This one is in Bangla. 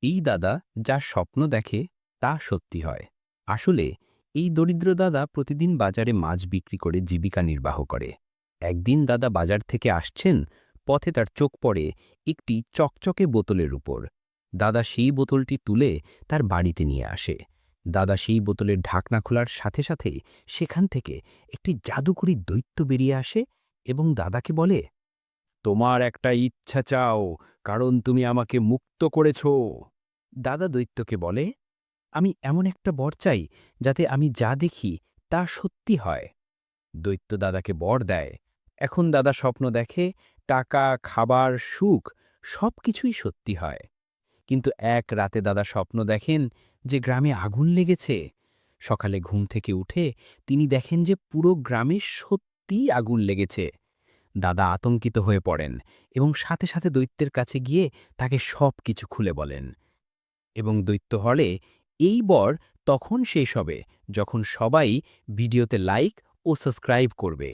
এই দাদা যা স্বপ্ন দেখে তা সত্যি হয়। আসলে এই দরিদ্র দাদা প্রতিদিন বাজারে মাছ বিক্রি করে জীবিকা নির্বাহ করে। একদিন দাদা বাজার থেকে আসছেন, পথে তার চোখ পড়ে একটি চকচকে বোতলের উপর। দাদা সেই বোতলটি তুলে তার বাড়িতে নিয়ে আসে। দাদা সেই বোতলের ঢাকনা খোলার সাথে সাথেই সেখান থেকে একটি জাদুকরী দৈত্য বেরিয়ে আসে এবং দাদাকে বলে, তোমার একটা ইচ্ছা চাও, কারণ তুমি আমাকে মুক্ত করেছ। দাদা দৈত্যকে বলে, আমি এমন একটা বর চাই যাতে আমি যা দেখি তা সত্যি হয়। দৈত্য দাদাকে বর দেয়। এখন দাদা স্বপ্ন দেখে টাকা, খাবার, সুখ সবকিছুই সত্যি হয়। কিন্তু এক রাতে দাদা স্বপ্ন দেখেন যে গ্রামে আগুন লেগেছে। সকালে ঘুম থেকে উঠে তিনি দেখেন যে পুরো গ্রামে সত্যিই আগুন লেগেছে। দাদা আতঙ্কিত হয়ে পড়েন এবং সাথে সাথে দৈত্যের কাছে গিয়ে তাকে সবকিছু খুলে বলেন। এবং দৈত্য হলে এই বর তখন শেষ হবে যখন সবাই ভিডিওতে লাইক ও সাবস্ক্রাইব করবে।